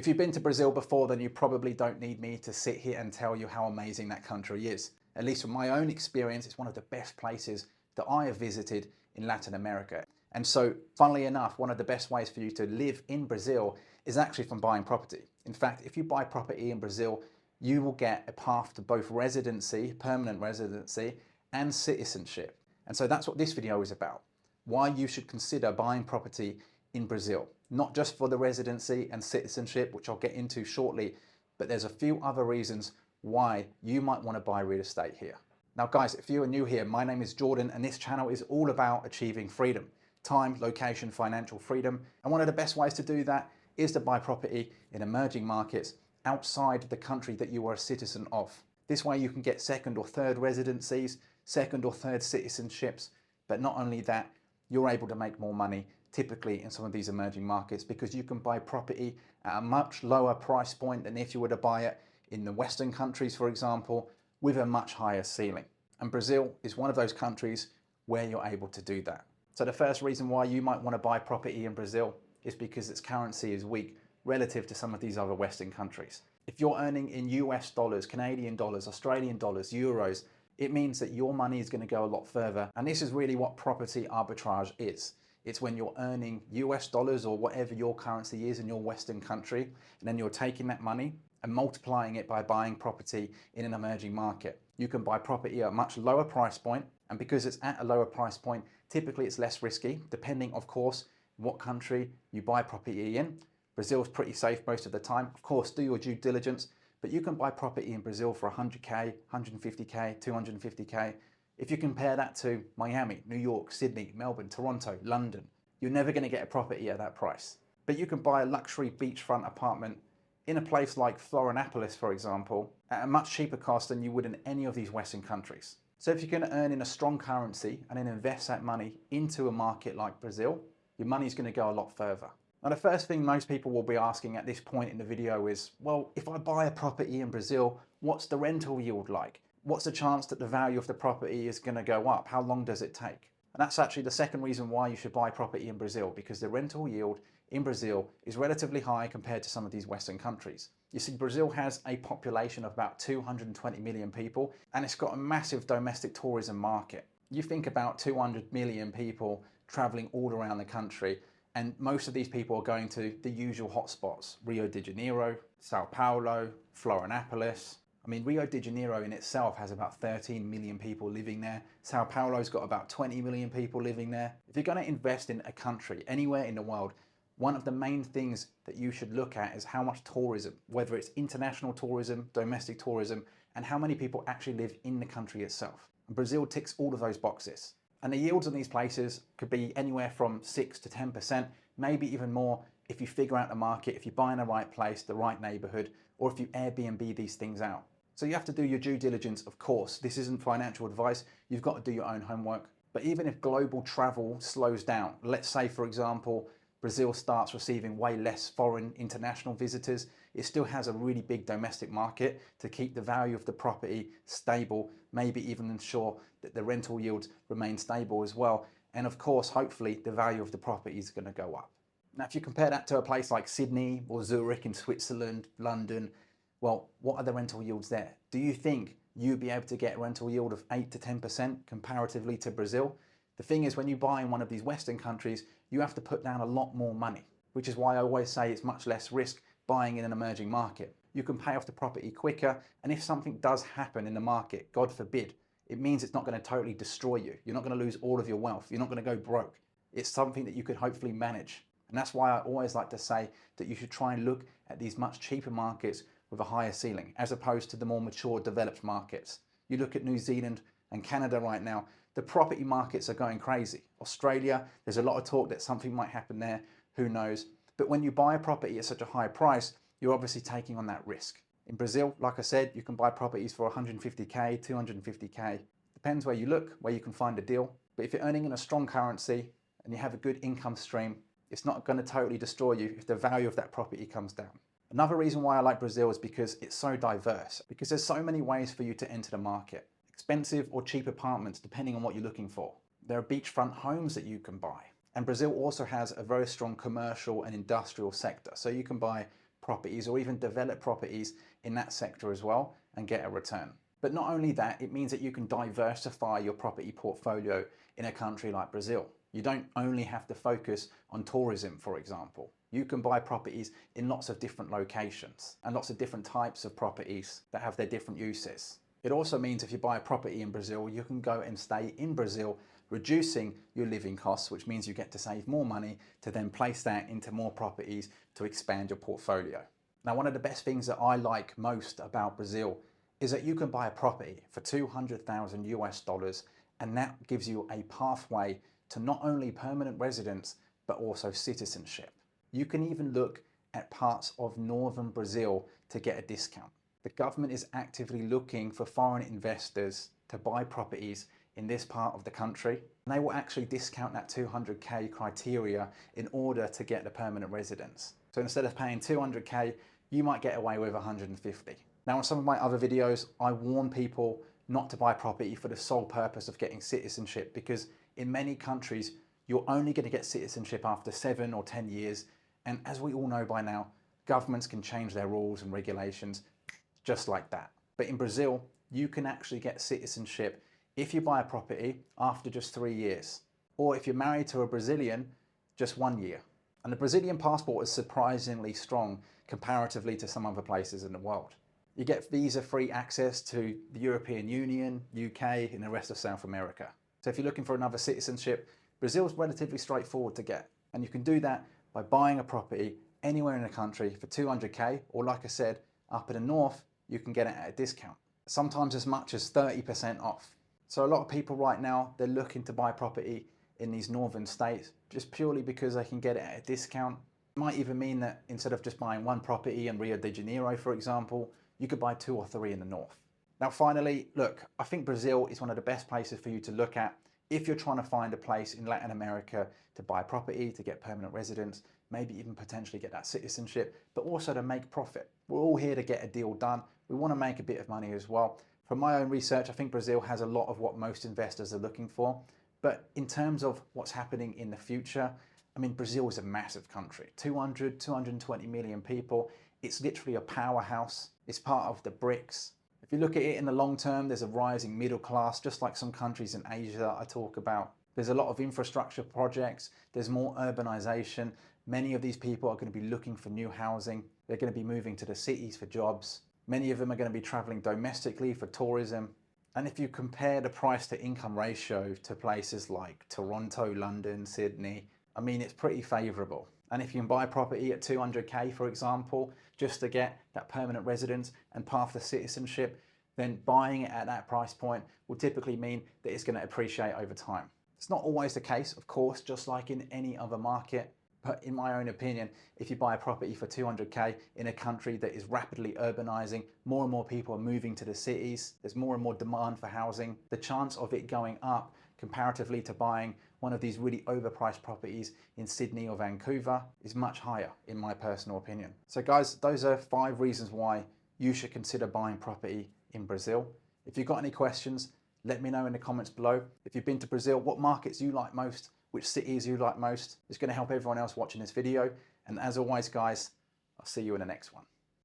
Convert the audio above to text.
If you've been to Brazil before, then you probably don't need me to sit here and tell you how amazing that country is. At least from my own experience, it's one of the best places that I have visited in Latin America. And so, funnily enough, one of the best ways for you to live in Brazil is actually from buying property. In fact, if you buy property in Brazil, you will get a path to both residency, permanent residency, and citizenship. And so that's what this video is about. Why you should consider buying property in Brazil. Not just for the residency and citizenship, which I'll get into shortly, but there's a few other reasons why you might want to buy real estate here. Now guys, if you are new here, my name is Jordan and this channel is all about achieving freedom. Time, location, financial freedom. And one of the best ways to do that is to buy property in emerging markets outside the country that you are a citizen of. This way you can get second or third residencies, second or third citizenships, but not only that, you're able to make more money typically in some of these emerging markets because you can buy property at a much lower price point than if you were to buy it in the Western countries, for example, with a much higher ceiling. And Brazil is one of those countries where you're able to do that. So the first reason why you might want to buy property in Brazil is because its currency is weak relative to some of these other Western countries. If you're earning in US dollars, Canadian dollars, Australian dollars, euros, it means that your money is going to go a lot further. And this is really what property arbitrage is. It's when you're earning US dollars or whatever your currency is in your Western country, and then you're taking that money and multiplying it by buying property in an emerging market. You can buy property at a much lower price point, and because it's at a lower price point, typically it's less risky, depending, of course, what country you buy property in. Brazil's pretty safe most of the time. Of course, do your due diligence, but you can buy property in Brazil for 100K, 150K, 250K. If you compare that to Miami, New York, Sydney, Melbourne, Toronto, London, you're never going to get a property at that price. But you can buy a luxury beachfront apartment in a place like Florianopolis, for example, at a much cheaper cost than you would in any of these Western countries. So if you can earn in a strong currency and then invest that money into a market like Brazil, your money's going to go a lot further. Now, the first thing most people will be asking at this point in the video is, well, if I buy a property in Brazil, what's the rental yield like? What's the chance that the value of the property is going to go up? How long does it take? And that's actually the second reason why you should buy property in Brazil, because the rental yield in Brazil is relatively high compared to some of these Western countries. You see, Brazil has a population of about 220 million people, and it's got a massive domestic tourism market. You think about 200 million people traveling all around the country, and most of these people are going to the usual hotspots: Rio de Janeiro, Sao Paulo, Florianopolis. I mean, Rio de Janeiro in itself has about 13 million people living there. Sao Paulo's got about 20 million people living there. If you're going to invest in a country, anywhere in the world, one of the main things that you should look at is how much tourism, whether it's international tourism, domestic tourism, and how many people actually live in the country itself. And Brazil ticks all of those boxes. And the yields in these places could be anywhere from 6 to 10%, maybe even more if you figure out the market, if you buy in the right place, the right neighborhood, or if you Airbnb these things out. So you have to do your due diligence, of course. This isn't financial advice. You've got to do your own homework. But even if global travel slows down, let's say, for example, Brazil starts receiving way less foreign international visitors, it still has a really big domestic market to keep the value of the property stable, maybe even ensure that the rental yields remain stable as well. And of course, hopefully, the value of the property is going to go up. Now, if you compare that to a place like Sydney or Zurich in Switzerland, London, well, what are the rental yields there? Do you think you'd be able to get a rental yield of 8 to 10% comparatively to Brazil? The thing is, when you buy in one of these Western countries, you have to put down a lot more money, which is why I always say it's much less risk buying in an emerging market. You can pay off the property quicker, and if something does happen in the market, God forbid, it means it's not going to totally destroy you. You're not going to lose all of your wealth. You're not going to go broke. It's something that you could hopefully manage. And that's why I always like to say that you should try and look at these much cheaper markets with a higher ceiling, as opposed to the more mature developed markets. You look at New Zealand and Canada right now, the property markets are going crazy. Australia, there's a lot of talk that something might happen there, who knows. But when you buy a property at such a high price, you're obviously taking on that risk. In Brazil, like I said, you can buy properties for 150K, 250K. Depends where you look, where you can find a deal. But if you're earning in a strong currency and you have a good income stream, it's not going to totally destroy you if the value of that property comes down. Another reason why I like Brazil is because it's so diverse, because there's so many ways for you to enter the market. Expensive or cheap apartments, depending on what you're looking for. There are beachfront homes that you can buy. And Brazil also has a very strong commercial and industrial sector. So you can buy properties or even develop properties in that sector as well and get a return. But not only that, it means that you can diversify your property portfolio in a country like Brazil. You don't only have to focus on tourism, for example. You can buy properties in lots of different locations and lots of different types of properties that have their different uses. It also means if you buy a property in Brazil, you can go and stay in Brazil, reducing your living costs, which means you get to save more money to then place that into more properties to expand your portfolio. Now, one of the best things that I like most about Brazil is that you can buy a property for 200,000 US dollars, and that gives you a pathway to not only permanent residence, but also citizenship. You can even look at parts of northern Brazil to get a discount. The government is actively looking for foreign investors to buy properties in this part of the country, and they will actually discount that 200k criteria in order to get the permanent residence. So instead of paying 200k, you might get away with 150. Now, in some of my other videos, I warn people not to buy property for the sole purpose of getting citizenship, because in many countries, you're only going to get citizenship after 7 or 10 years. And as we all know by now, governments can change their rules and regulations just like that. But in Brazil, you can actually get citizenship if you buy a property after just 3 years, or if you're married to a Brazilian, just 1 year. And the Brazilian passport is surprisingly strong comparatively to some other places in the world. You get visa-free access to the European Union, UK, and the rest of South America. So if you're looking for another citizenship, Brazil is relatively straightforward to get. And you can do that by buying a property anywhere in the country for 200k, or like I said, up in the north, you can get it at a discount. Sometimes as much as 30% off. So a lot of people right now, they're looking to buy property in these northern states just purely because they can get it at a discount. It might even mean that instead of just buying one property in Rio de Janeiro, for example, you could buy 2 or 3 in the north. Now finally, look, I think Brazil is one of the best places for you to look at if you're trying to find a place in Latin America to buy property, to get permanent residence, maybe even potentially get that citizenship, but also to make profit. We're all here to get a deal done. We want to make a bit of money as well. From my own research, I think Brazil has a lot of what most investors are looking for. But in terms of what's happening in the future, I mean, Brazil is a massive country, 220 million people. It's literally a powerhouse. It's part of the BRICS. If you look at it in the long term, there's a rising middle class, just like some countries in Asia I talk about. There's a lot of infrastructure projects. There's more urbanization. Many of these people are going to be looking for new housing. They're going to be moving to the cities for jobs. Many of them are going to be traveling domestically for tourism. And if you compare the price to income ratio to places like Toronto, London, Sydney, I mean, it's pretty favorable. And if you can buy property at 200k, for example, just to get that permanent residence and path to citizenship, then buying it at that price point will typically mean that it's going to appreciate over time. It's not always the case, of course, just like in any other market. But in my own opinion, if you buy a property for 200k in a country that is rapidly urbanizing, more and more people are moving to the cities, there's more and more demand for housing, the chance of it going up comparatively to buying one of these really overpriced properties in Sydney or Vancouver is much higher, in my personal opinion. So guys, those are 5 reasons why you should consider buying property in Brazil. If you've got any questions, let me know in the comments below. If you've been to Brazil, what markets you like most, which cities you like most. It's going to help everyone else watching this video. And as always, guys, I'll see you in the next one.